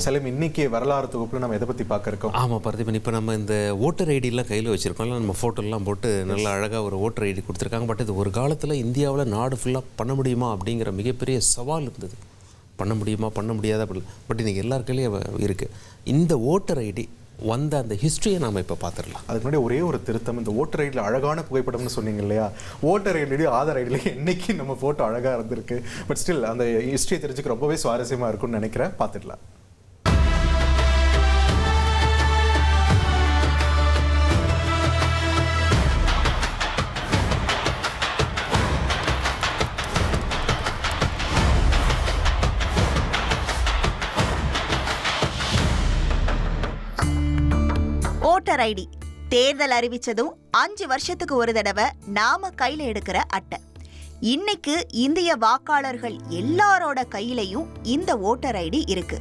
செல்லம் இன்னைக்கு வரலாறு தொகுப்பில் நம்ம எதை பற்றி பார்க்க இருக்கோம்? ஆமாம் பார்த்திபன், இப்போ நம்ம இந்த ஓட்டர் ஐடியெலாம் கையில் வச்சுருக்கோம்ல, நம்ம ஃபோட்டோலாம் போட்டு நல்லா அழகாக ஒரு ஓட்டர் ஐடி கொடுத்துருக்காங்க. பட் இது ஒரு காலத்தில் இந்தியாவில் நாடு ஃபுல்லாக பண்ண முடியுமா அப்படிங்கிற மிகப்பெரிய சவால் இருந்தது. பண்ண முடியுமா பண்ண முடியாத அப்படி. பட் இன்றைக்கி எல்லார் கையிலையும் இருக்குது. இந்த ஓட்டர் ஐடி வந்த அந்த ஹிஸ்ட்ரியை நாம் இப்போ பார்த்துடலாம். அதுக்கு முன்னாடி ஒரே ஒரு திருத்தம், இந்த ஓட்டர் ஐடியில் அழகான புகைப்படம்னு சொன்னீங்க இல்லையா, ஓட்டர் ஐடியிலையும் ஆதார் ஐடியிலையும் என்னைக்கு நம்ம ஃபோட்டோ அழகாக இருந்திருக்கு. பட் ஸ்டில் அந்த ஹிஸ்ட்ரியை தெரிஞ்சுக்க ரொம்பவே சுவாரஸ்யமாக இருக்கும்னு நினைக்கிறேன். பார்த்துடலாம். ஓட்டர் ஐடி தேர்தல் அறிவிச்சதும் 5 வருஷத்துக்கு ஒரு தடவை நாம கையில எடுக்கிற அட்டை. இன்னைக்கு இந்திய வாக்காளர்கள் எல்லாரோட கையிலையும் இந்த ஓட்டர் ஐடி இருக்கு.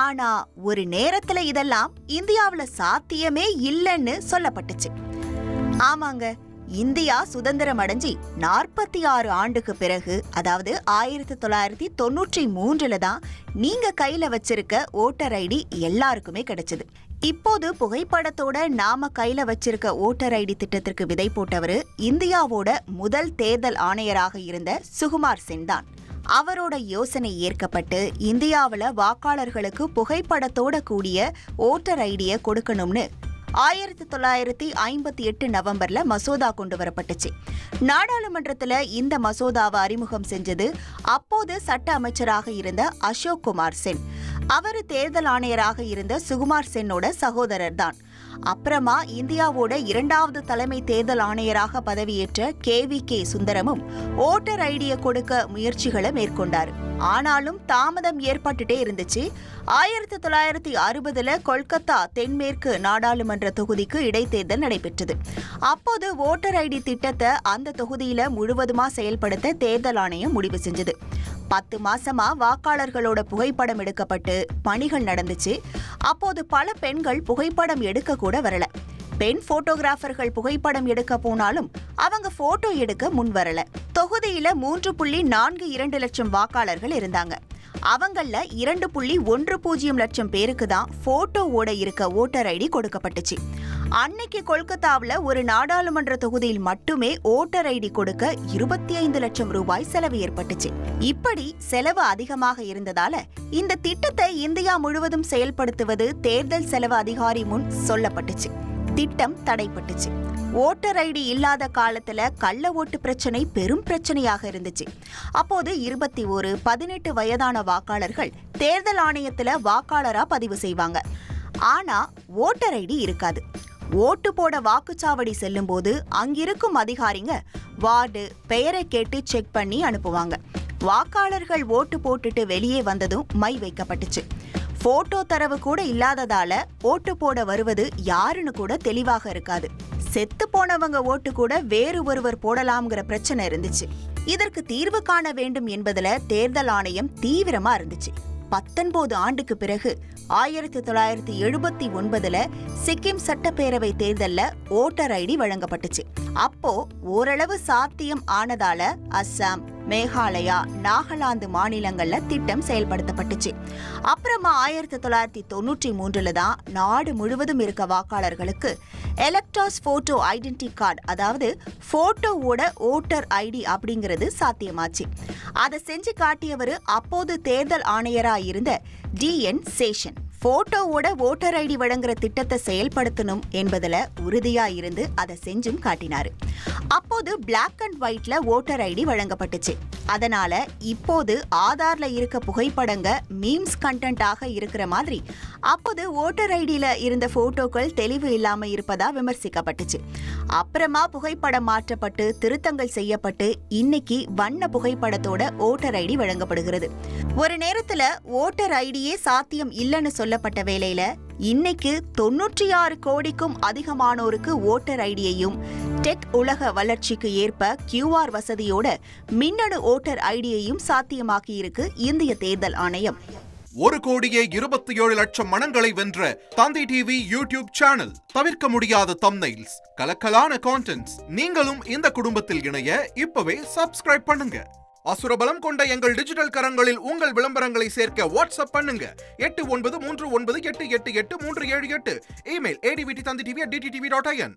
ஆனா ஒரு நேரத்துல இதெல்லாம் இந்தியாவுல சாத்தியமே இல்லைன்னு சொல்லப்பட்டுச்சு. ஆமாங்க, இந்தியா சுதந்திரம் அடைஞ்சி 46 ஆண்டுக்கு பிறகு, அதாவது 1993 தான் நீங்க கையில வச்சிருக்க ஓட்டர் ஐடி எல்லாருக்குமே கிடைச்சது. இப்போது புகைப்படத்தோட நாம கையில வச்சிருக்க ஓட்டர் ஐடி திட்டத்திற்கு விதை போட்டவர் இந்தியாவோட முதல் தேர்தல் ஆணையராக இருந்த சுகுமார் சென் தான். அவரோட யோசனை ஏற்கப்பட்டு இந்தியாவுல வாக்காளர்களுக்கு புகைப்படத்தோட கூடிய ஓட்டர் ஐடியை கொடுக்கணும்னு 1958 நவம்பர்ல மசோதா கொண்டு வரப்பட்டுச்சு. நாடாளுமன்றத்துல இந்த மசோதாவை அறிமுகம் செஞ்சது அப்போது சட்ட அமைச்சராக இருந்த அசோக் குமார் சென். அவரு தேர்தல் ஆணையராக இருந்த சுகுமார் சென்னோட சகோதரர் தான். அப்புறமா இந்தியாவோட 2வது தலைமை தேர்தல் ஆணையராக பதவியேற்ற KVK சுந்தரமும் ஓட்டர் ஐடியை கொடுக்க முயற்சிகளை மேற்கொண்டார். ஆனாலும் தாமதம் ஏற்பட்டுட்டே இருந்துச்சு. 1960 கொல்கத்தா தென்மேற்கு நாடாளுமன்ற தொகுதிக்கு இடைத்தேர்தல் நடைபெற்றது. அப்போது ஓட்டர் ஐடி திட்டத்தை அந்த தொகுதியில முழுவதுமா செயல்படுத்த தேர்தல் ஆணையம் முடிவு செஞ்சது. 10 மாசமா வாக்காளர்களோட புகைப்படம் எடுக்கப்பட்டு பணிகள் நடந்துச்சு. அப்போது பல பெண்கள் புகைப்படம் எடுக்க கூட வரல. பெண் போட்டோகிராஃபர்கள் புகைப்படம் எடுக்க போனாலும் அவங்க போட்டோ எடுக்க முன் வரல. தொகுதியில 3.42 லட்சம் வாக்காளர்கள் இருந்தாங்க. அவங்கள 2.10 லட்சம் பேருக்கு தான் போட்டோவோட இருக்க ஓட்டர் ஐடி கொடுக்கப்பட்டுச்சு. அன்னைக்கு கொல்கத்தாவில் ஒரு நாடாளுமன்ற தொகுதியில் மட்டுமே ஓட்டர் ஐடி கொடுக்க 25 லட்சம் ரூபாய் செலவு ஏற்பட்டுச்சு. இப்படி செலவு அதிகமாக இருந்ததால இந்த திட்டத்தை இந்தியா முழுவதும் செயல்படுத்துவது தேர்தல் செலவு அதிகாரி முன் சொல்லப்பட்டுச்சு. திட்டம் தடைப்பட்டுச்சு. ஓட்டர் ஐடி இல்லாத காலத்துல கள்ள ஓட்டு பிரச்சனை பெரும் பிரச்சனையாக இருந்துச்சு. அப்போது 21, 18 வயதான வாக்காளர்கள் தேர்தல் ஆணையத்துல வாக்காளரா பதிவு செய்வாங்க. ஆனா ஓட்டர் ஐடி இருக்காது. ஓட்டு போட வாக்குச்சாவடி செல்லும் போது அங்கிருக்கும் அதிகாரிங்க வார்டு பெயரை கேட்டு செக் பண்ணி அனுப்புவாங்க. வாக்காளர்கள் ஓட்டு போட்டுட்டு வெளியே வந்ததும் மை வைக்கப்பட்டுச்சு. போட்டோ தரவு கூட இல்லாததால ஓட்டு போட வருவது யாருன்னு கூட தெளிவாக இருக்காது. செத்து போனவங்க ஓட்டு கூட வேறு ஒருவர் போடலாம்ங்கிற பிரச்சனை இருந்துச்சு. இதற்கு தீர்வு காண வேண்டும் என்பதுல தேர்தல் ஆணையம் தீவிரமா இருந்துச்சு. 19 ஆண்டுக்கு பிறகு 1979 சிக்கிம் சட்டப்பேரவை தேர்தல்ல ஓட்டர் ஐடி வழங்கப்பட்டுச்சு. அப்போ ஓரளவு சாத்தியம் ஆனதால அஸ்ஸாம், மேகாலயா, நாகாலாந்து மாநிலங்கள்ல திட்டம் செயல்படுத்தப்பட்டுச்சு. அப்புறமா 1993 தான் நாடு முழுவதும் இருக்க வாக்காளர்களுக்கு எலக்டர்ஸ் போட்டோ ஐடென்டி கார்டு, அதாவது போட்டோவோட ஓட்டர் ஐடி அப்படிங்கிறது சாத்தியமாச்சு. அதை செஞ்சு காட்டியவர் அப்போது தேர்தல் ஆணையரா இருந்த DN சேஷன். போட்டோவோட ஓட்டர் ஐடி வழங்குற திட்டத்தை செயல்படுத்தணும் என்பதுல உறுதியா இருந்து அதை செஞ்சும் காட்டினாரு. அப்போது பிளாக் அண்ட் ஒயிட்ல ஓட்டர் ஐடி வழங்கப்பட்டுச்சு. அதனால இப்போது ஆதார்ல இருக்க புகைப்படங்க மீம்ஸ் கண்டென்ட்டாக இருக்கிற மாதிரி அப்போது ஓட்டர் ஐடியில இருந்த போட்டோக்கள் தெளிவு இல்லாம இருப்பதா விமர்சிக்கப்பட்டுச்சு. அப்புறமா புகைப்படம் மாற்றப்பட்டு திருத்தங்கள் செய்யப்பட்டு இன்னைக்கு வண்ண புகைப்படத்தோட ஓட்டர் ஐடி வழங்கப்படுகிறது. ஒரு நேரத்துல ஓட்டர் ஐடியே சாத்தியம் இல்லைன்னு சொல்லப்பட்ட வேளையில இன்னைக்கு 96 கோடிக்கும் அதிகமானோருக்கு ஓட்டர் ஐடியையும் டெக் உலக வளர்ச்சிக்கு ஏற்ப QR வசதியோட மின்னணு ஓட்டர் ஐடியையும் சாத்தியமாக்கி இருக்கு இந்திய தேர்தல் ஆணையம். 1,27,00,000 மனங்களை வென்ற தந்தி டிவி யூடியூப் சேனல். தவிர்க்க முடியாத தம்ப்நெயில்ஸ், கலக்கலான கான்டென்ட்ஸ். நீங்களும் இந்த குடும்பத்தில் இணைய இப்பவே சப்ஸ்கிரைப் பண்ணுங்க. அசுரபலம் கொண்ட எங்கள் டிஜிட்டல் கரங்களில் உங்கள் விளம்பரங்களை சேர்க்க வாட்ஸ்அப் பண்ணுங்க 8939888837 இமெயில் advttv@dttv.in